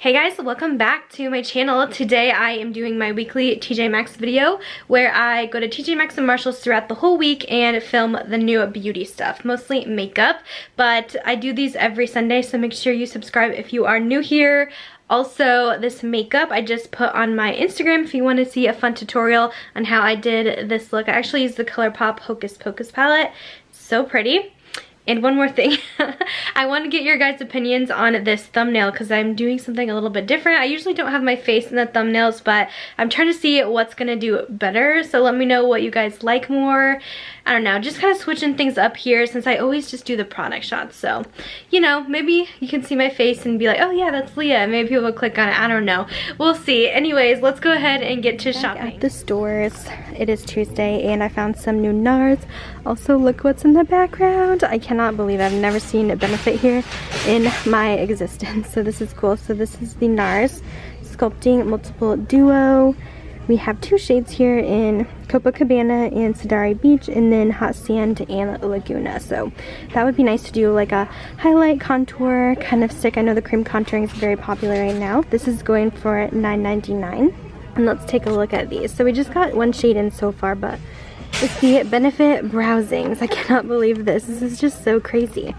Hey guys, welcome back to my channel. Today I am doing my weekly TJ Maxx video where I go to TJ Maxx and Marshalls throughout the whole week and film the new beauty stuff, mostly makeup, but I do these every Sunday, so make sure you subscribe if you are new here. Also, this makeup I just put on my Instagram if you want to see a fun tutorial on how I did this look. I actually used the ColourPop Hocus Pocus palette. So pretty. And one more thing, I want to get your guys' opinions on this thumbnail because I'm doing something a little bit different. I usually don't have my face in the thumbnails, but I'm trying to see what's going to do better. So let me know what you guys like more. I don't know, just kind of switching things up here since I always just do the product shots. So, you know, maybe you can see my face and be like, oh yeah, that's Leah. Maybe people will click on it. I don't know. We'll see. Anyways, let's go ahead and get to shopping. At the stores, it is Tuesday and I found some new NARS. Also, look what's in the background. I cannot believe I've never seen a benefit here in my existence. So this is cool. So this is the NARS Sculpting Multiple Duo. We have two shades here in Copacabana and Sidari Beach, and then Hot Sand and Laguna. So that would be nice to do like a highlight contour kind of stick. I know the cream contouring is very popular right now. This is going for $9.99. And let's take a look at these. So we just got one shade in so far, but it's the Benefit Browsings. I cannot believe this. This is just so crazy.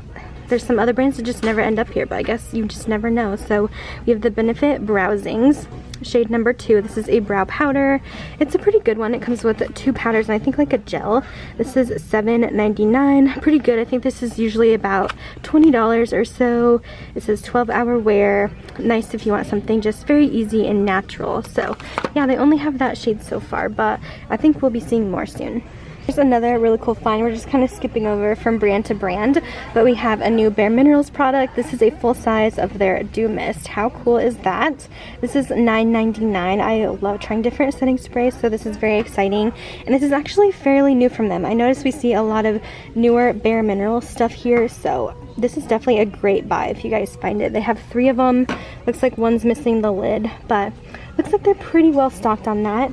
There's some other brands that just never end up here, but I guess you just never know. So we have the Benefit Browsings, shade number 2. This is a brow powder. It's a pretty good one. It comes with 2 powders and I think like a gel. This is $7.99. Pretty good. I think this is usually about $20 or so. It says 12-hour wear. Nice if you want something just very easy and natural. So yeah, they only have that shade so far, but I think we'll be seeing more soon. Here's another really cool find. We're just kind of skipping over from brand to brand, but we have a new Bare Minerals product. This is a full size of their Dew Mist. How cool is that? This is $9.99. I love trying different setting sprays, so this is very exciting. And this is actually fairly new from them. I noticed we see a lot of newer Bare Minerals stuff here, so this is definitely a great buy if you guys find it. They have 3 of them. Looks like one's missing the lid, but looks like they're pretty well stocked on that.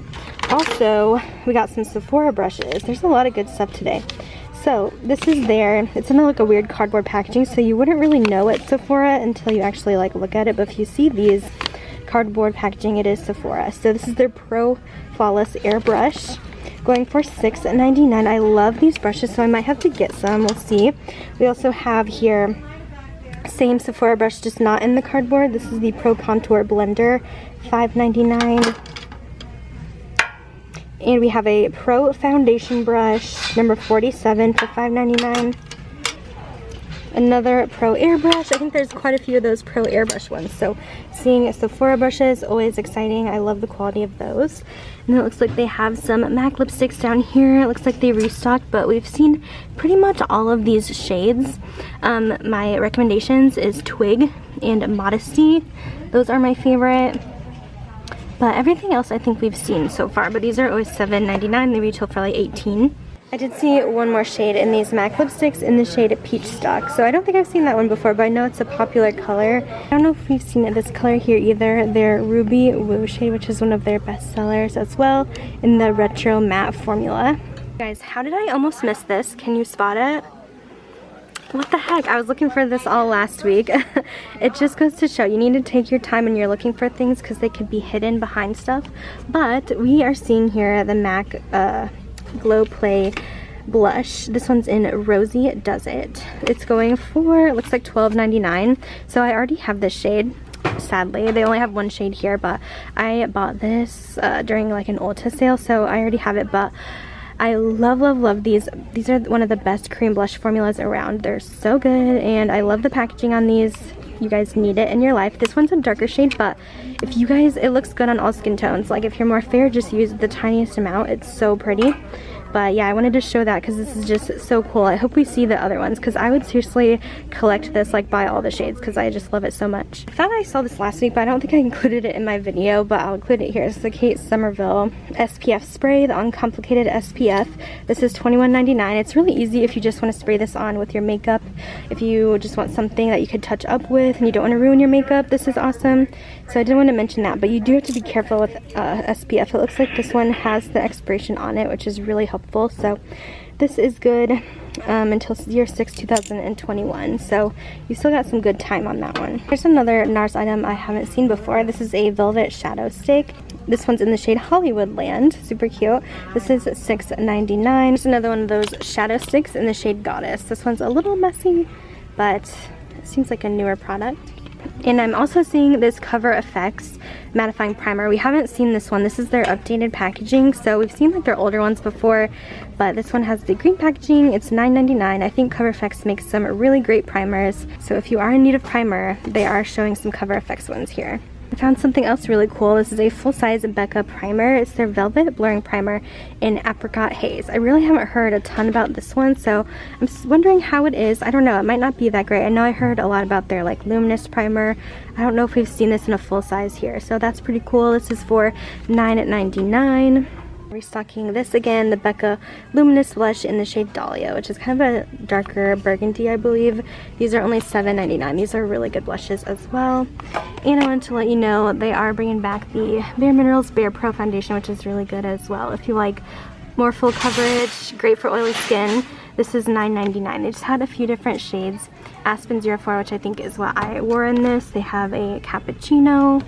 Also, we got some Sephora brushes. There's a lot of good stuff today. So this is there. It's in like a weird cardboard packaging, so you wouldn't really know it's Sephora until you actually like look at it. But if you see these cardboard packaging, it is Sephora. So this is their Pro Flawless Airbrush, going for $6.99. I love these brushes, so I might have to get some. We'll see. We also have here same Sephora brush, just not in the cardboard. This is the Pro Contour Blender, $5.99. And we have a Pro Foundation brush, number 47 for $5.99. Another Pro Airbrush. I think there's quite a few of those Pro Airbrush ones. So seeing Sephora brushes, always exciting. I love the quality of those. And it looks like they have some MAC lipsticks down here. It looks like they restocked, but we've seen pretty much all of these shades. My recommendations is Twig and Modesty. Those are my favorite. But everything else I think we've seen so far. But these are always $7.99. They retail for like $18. I did see one more shade in these MAC lipsticks in the shade Peach Stock. So I don't think I've seen that one before, but I know it's a popular color. I don't know if we've seen this color here either. Their Ruby Woo shade, which is one of their best sellers as well, in the Retro Matte formula. Guys, how did I almost miss this? Can you spot it? What the heck? I was looking for this all last week. It just goes to show you need to take your time when you're looking for things because they could be hidden behind stuff. But we are seeing here the MAC Glow Play blush. This one's in Rosie Does It. It's going for, it looks like $12.99. So I already have this shade. Sadly, they only have one shade here, but I bought this during like an Ulta sale, so I already have it. But I love these. These are one of the best cream blush formulas around. They're so good, and I love the packaging on these. You guys need it in your life. This one's a darker shade, but if you guys, it looks good on all skin tones. Like if you're more fair, just use the tiniest amount. It's so pretty. But yeah, I wanted to show that because this is just so cool. I hope we see the other ones because I would seriously collect this, like buy all the shades because I just love it so much. I thought I saw this last week, but I don't think I included it in my video, but I'll include it here. It's the Kate Somerville SPF spray, the Uncomplicated SPF. This is $21.99. It's really easy if you just want to spray this on with your makeup. If you just want something that you could touch up with and you don't want to ruin your makeup, this is awesome. So I didn't want to mention that, but you do have to be careful with SPF. It looks like this one has the expiration on it, which is really helpful. So this is good. until year 6, 2021. So you still got some good time on that one. Here's another NARS item I haven't seen before. This is a velvet shadow stick. This one's in the shade Hollywoodland. Super cute. This is $6.99. There's another one of those shadow sticks in the shade Goddess. This one's a little messy, but it seems like a newer product. And I'm also seeing this Cover FX mattifying primer. We haven't seen this one. This is their updated packaging. So we've seen like their older ones before, but this one has the green packaging. It's $9.99. I think Cover FX makes some really great primers. So if you are in need of primer, they are showing some Cover FX ones here. I found something else really cool. This is a full-size Becca primer. It's their Velvet Blurring Primer in Apricot Haze. I really haven't heard a ton about this one, so I'm just wondering how it is. I don't know. It might not be that great. I know I heard a lot about their like Luminous primer. I don't know if we've seen this in a full size here, so that's pretty cool. This is for $9.99. Restocking this again, the Becca Luminous Blush in the shade Dahlia, which is kind of a darker burgundy, I believe. These are only $7.99. These are really good blushes as well. And I wanted to let you know they are bringing back the Bare Minerals Bare Pro Foundation, which is really good as well. If you like more full coverage, great for oily skin, this is $9.99. They just had a few different shades. Aspen 04, which I think is what I wore in this. They have a cappuccino.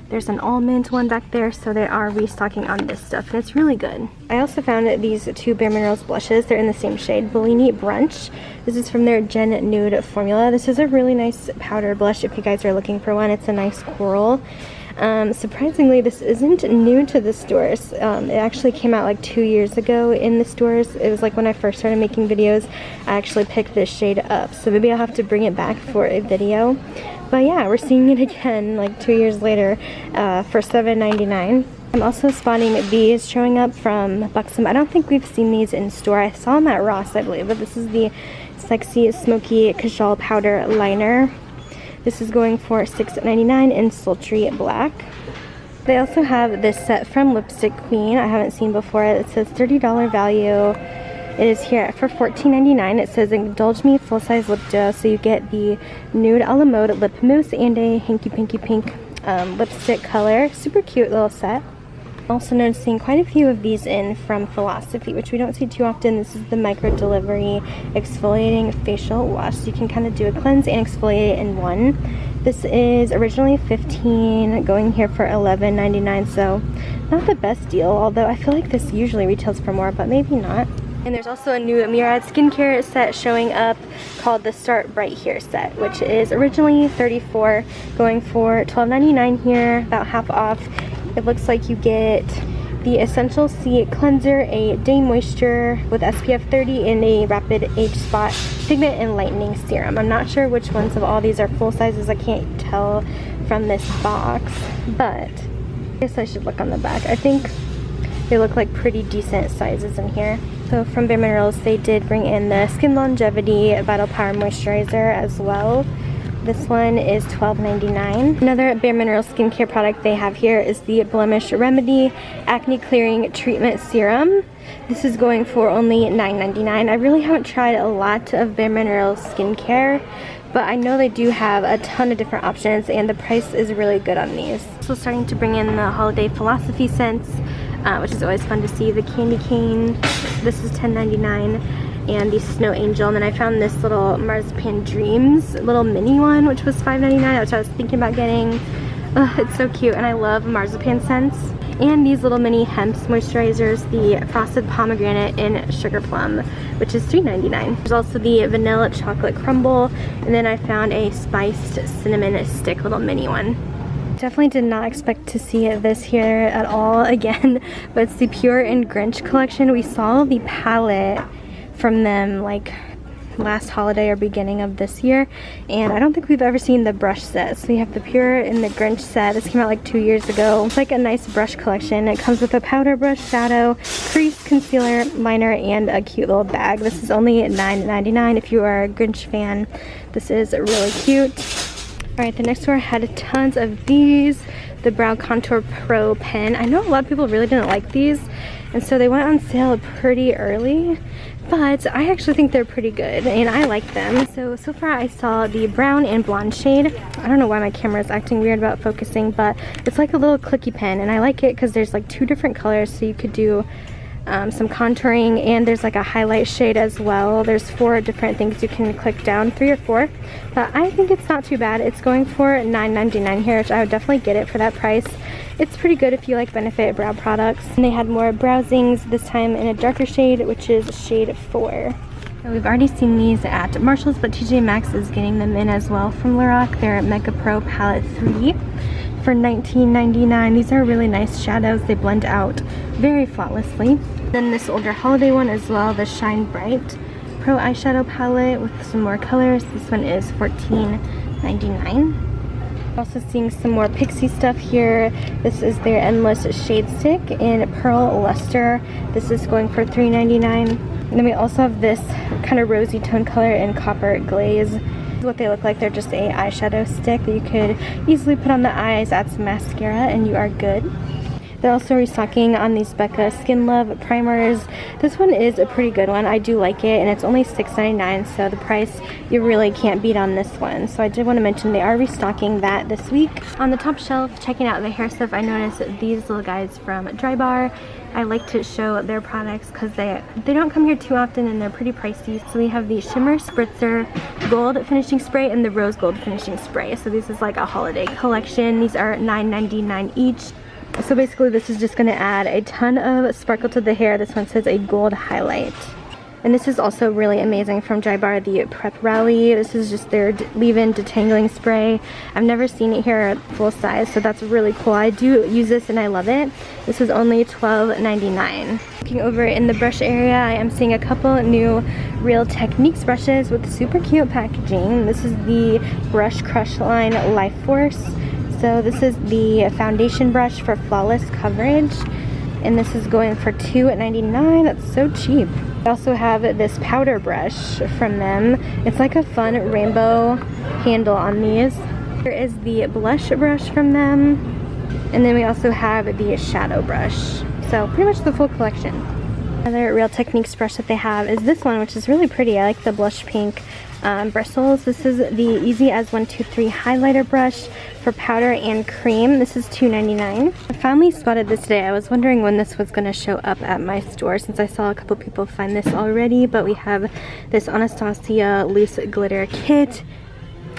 There's an almond one back there, so they are restocking on this stuff, and it's really good. I also found these two Bare Minerals blushes. They're in the same shade, Bellini Brunch. This is from their Gen Nude formula. This is a really nice powder blush if you guys are looking for one. It's a nice coral. Surprisingly, this isn't new to the stores. It actually came out like 2 years ago in the stores. It was like when I first started making videos, I actually picked this shade up. So maybe I'll have to bring it back for a video. But yeah, we're seeing it again like 2 years later for $7.99. I'm also spotting these showing up from Buxom. I don't think we've seen these in store. I saw them at Ross, I believe, but this is the Sexy Smoky Cajal Powder Liner. This is going for $6.99 in Sultry Black. They also have this set from Lipstick Queen I haven't seen before. It says $30 value. It is here for $14.99. It says Indulge Me Full Size Lip Duo. So you get the Nude a la Mode Lip Mousse and a Hanky Pinky Pink lipstick color. Super cute little set. Also noticing quite a few of these in from Philosophy, which we don't see too often. This is the Micro Delivery Exfoliating Facial Wash. So you can kind of do a cleanse and exfoliate in one. This is originally $15, going here for $11.99, so not the best deal, although I feel like this usually retails for more, but maybe not. And there's also a new Murad skincare set showing up called the Start Bright Here set, which is originally $34, going for $12.99 here, about half off. It looks like you get the Essential C Cleanser, a Day Moisture with SPF 30, and a Rapid Age Spot Pigment Enlightening Serum. I'm not sure which ones of all these are full sizes. I can't tell from this box, but I guess I should look on the back. I think they look like pretty decent sizes in here. So from Bare Minerals, they did bring in the Skin Longevity Vital Power Moisturizer as well. This one is $12.99. Another Bare Minerals skincare product they have here is the Blemish Remedy Acne Clearing Treatment Serum. This is going for only $9.99. I really haven't tried a lot of Bare Minerals skincare, but I know they do have a ton of different options, and the price is really good on these. So starting to bring in the holiday Philosophy scents, which is always fun to see. The Candy Cane, this is $10.99. And the Snow Angel, and then I found this little Marzipan Dreams little mini one, which was $5.99, which I was thinking about getting. It's so cute, and I love marzipan scents. And these little mini Hemps moisturizers, the Frosted Pomegranate in Sugar Plum, which is $3.99. There's also the Vanilla Chocolate Crumble, and then I found a Spiced Cinnamon Stick little mini one. Definitely did not expect to see this here at all again, but it's the Pure and Grinch collection. We saw the palette from them like last holiday or beginning of this year, and I don't think we've ever seen the brush set. So we have the Pure and the Grinch set. This came out like 2 years ago. It's like a nice brush collection. It comes with a powder brush, shadow, crease, concealer, liner, and a cute little bag. This is only $9.99. If you are a Grinch fan, this is really cute. Alright, the next store had tons of these. The Brow Contour Pro pen. I know a lot of people really didn't like these, and so they went on sale pretty early, but I actually think they're pretty good and I like them. So far I saw the brown and blonde shade. I don't know why my camera is acting weird about focusing, but it's like a little clicky pen, and I like it because there's like two different colors, so you could do some contouring, and there's like a highlight shade as well. There's 4 different things you can click down, 3 or 4, but I think it's not too bad. It's going for $9.99 here, which I would definitely get it for that price. It's pretty good if you like Benefit brow products. And they had more browsings, this time in a darker shade, which is shade 4. We've already seen these at Marshall's, but TJ Maxx is getting them in as well from Lorac. They're Mega Pro Palette 3 for $19.99. These are really nice shadows. They blend out very flawlessly. Then this older holiday one as well, the Shine Bright Pro Eyeshadow Palette with some more colors. This one is $14.99. Also seeing some more Pixi stuff here. This is their Endless Shade Stick in Pearl Luster. This is going for $3.99. And then we also have this kind of rosy tone color in Copper Glaze. This is what they look like. They're just a eyeshadow stick that you could easily put on the eyes, add some mascara, and you are good. They're also restocking on these Becca Skin Love primers. This one is a pretty good one. I do like it, and it's only $6.99, so the price you really can't beat on this one. So I did want to mention they are restocking that this week. On the top shelf, checking out the hair stuff, I noticed these little guys from Dry Bar. I like to show their products because they don't come here too often and they're pretty pricey. So we have the Shimmer Spritzer Gold Finishing Spray and the Rose Gold Finishing Spray. So this is like a holiday collection. These are $9.99 each. So basically this is just going to add a ton of sparkle to the hair. This one says a gold highlight. And this is also really amazing from Dry Bar, the Prep Rally. This is just their leave-in detangling spray. I've never seen it here full size, so that's really cool. I do use this and I love it. This is only $12.99. Looking over in the brush area, I am seeing a couple new Real Techniques brushes with super cute packaging. This is the Brush Crush line Life Force. So this is the foundation brush for flawless coverage. And this is going for $2.99. That's so cheap. I also have this powder brush from them. It's like a fun rainbow handle on these. Here is the blush brush from them. And then we also have the shadow brush. So pretty much the full collection. Another Real Techniques brush that they have is this one, which is really pretty. I like the blush pink bristles. This is the Easy as 123 highlighter brush for powder and cream. This is $2.99. I finally spotted this today. I was wondering when this was going to show up at my store since I saw a couple people find this already, but we have this Anastasia loose glitter kit.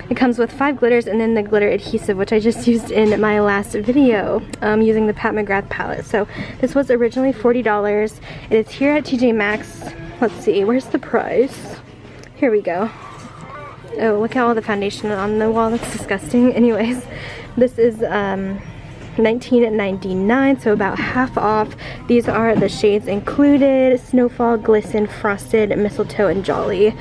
It comes with 5 glitters and then the glitter adhesive, which I just used in my last video using the Pat McGrath palette. So this was originally $40. It is here at TJ Maxx. Let's see, where's the price? Here we go. Oh, look at all the foundation on the wall. That's disgusting. Anyways, this is $19.99, so about half off. These are the shades included: Snowfall, Glisten, Frosted, Mistletoe, and Jolly. I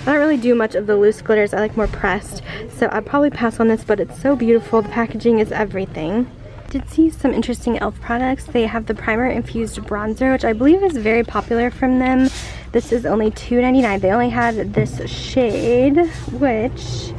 don't really do much of the loose glitters. I like more pressed, so I'd probably pass on this, but it's so beautiful. The packaging is everything. Did see some interesting e.l.f. products. They have the primer infused bronzer, which I believe is very popular from them. This is only $2.99. They only had this shade, which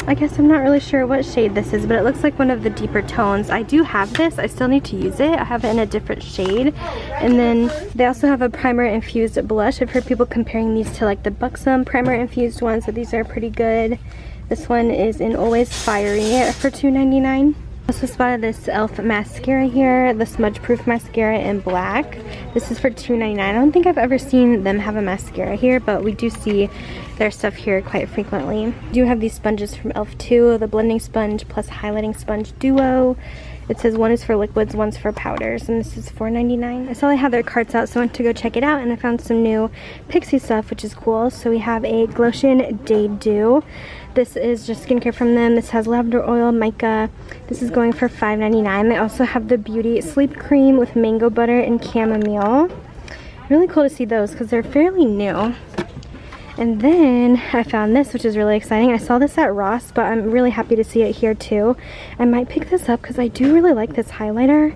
I guess I'm not really sure what shade this is, but it looks like one of the deeper tones. I do have this. I still need to use it. I have it in a different shade. And then they also have a primer infused blush. I've heard people comparing these to like the Buxom primer infused ones, so these are pretty good. This one is in Always Fiery for $2.99. Also spotted this e.l.f. mascara here, the smudge proof mascara in black. This is for $2.99. I don't think I've ever seen them have a mascara here, but we do see their stuff here quite frequently. We do have these sponges from e.l.f. too, the blending sponge plus highlighting sponge duo. It says one is for liquids, one's for powders, and this is $4.99. I saw they had their carts out, so I went to go check it out, and I found some new Pixi stuff, which is cool. So we have a Glotion Day Dew. This is just skincare from them. This has lavender oil, mica. This is going for $5.99. They also have the Beauty Sleep Cream with mango butter and chamomile. Really cool to see those because they're fairly new. And then I found this, which is really exciting. I saw this at Ross, but I'm really happy to see it here too. I might pick this up because I do really like this highlighter.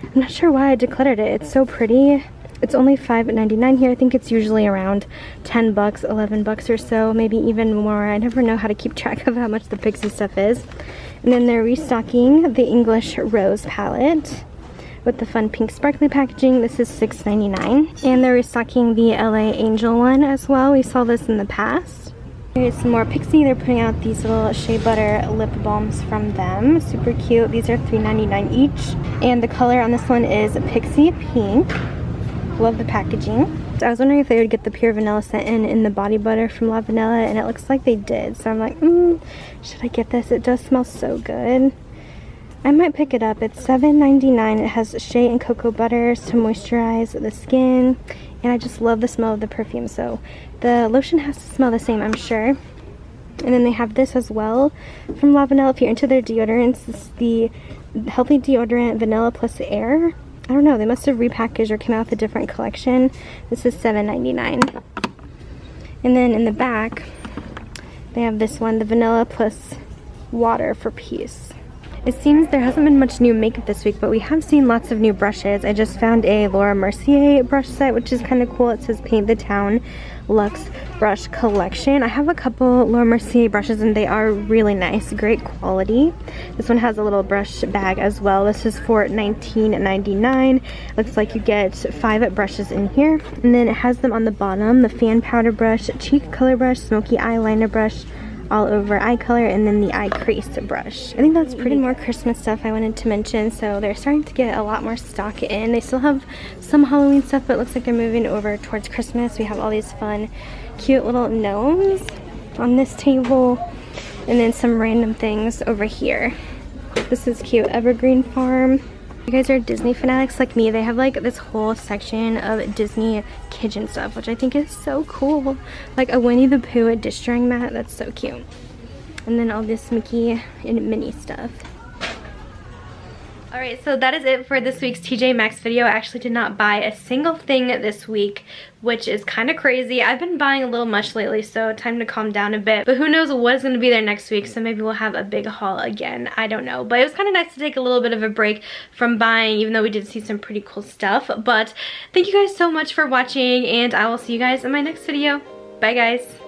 I'm not sure why I decluttered it. It's so pretty. It's only $5.99 here. I think it's usually around 10 bucks, 11 bucks or so, maybe even more. I never know how to keep track of how much the Pixi stuff is. And then they're restocking the English Rose palette with the fun pink sparkly packaging. This is $6.99. And they're restocking the LA Angel one as well. We saw this in the past. Here's some more Pixi. They're putting out these little shea butter lip balms from them. Super cute. These are $3.99 each. And the color on this one is Pixi Pink. Love the packaging. So I was wondering if they would get the pure vanilla scent in the body butter from La Vanilla, and it looks like they did. So I'm like, should I get this? It does smell so good. I might pick it up. It's $7.99. It has shea and cocoa butters to moisturize the skin, and I just love the smell of the perfume. So the lotion has to smell the same, I'm sure. And then they have this as well from La Vanilla. If you're into their deodorants, it's the Healthy Deodorant Vanilla Plus Air. I don't know, they must have repackaged or came out with a different collection. This is $7.99. And then in the back, they have this one, the Vanilla Plus Water for Peace. It seems there hasn't been much new makeup this week, but we have seen lots of new brushes. I just found a Laura Mercier brush set, which is kind of cool. It says Paint the Town Luxe Brush Collection. I have a couple Laura Mercier brushes and they are really nice, great quality. This one has a little brush bag as well. This is for $19.99. Looks like you get 5 brushes in here. And then it has them on the bottom, the fan powder brush, cheek color brush, smoky eyeliner brush, all over eye color, and then the eye crease brush. I think that's pretty more Christmas stuff I wanted to mention. So they're starting to get a lot more stock in. They still have some Halloween stuff, but it looks like they're moving over towards Christmas. We have all these fun, cute little gnomes on this table, and then some random things over here. This is cute, Evergreen Farm. If you guys are Disney fanatics like me, they have like this whole section of Disney kitchen stuff, which I think is so cool. Like a Winnie the Pooh dish drying mat, that's so cute. And then all this Mickey and Minnie stuff. Alright, so that is it for this week's TJ Maxx video. I actually did not buy a single thing this week, which is kind of crazy. I've been buying a little much lately, so time to calm down a bit. But who knows what is going to be there next week, so maybe we'll have a big haul again. I don't know. But it was kind of nice to take a little bit of a break from buying, even though we did see some pretty cool stuff. But thank you guys so much for watching, and I will see you guys in my next video. Bye, guys.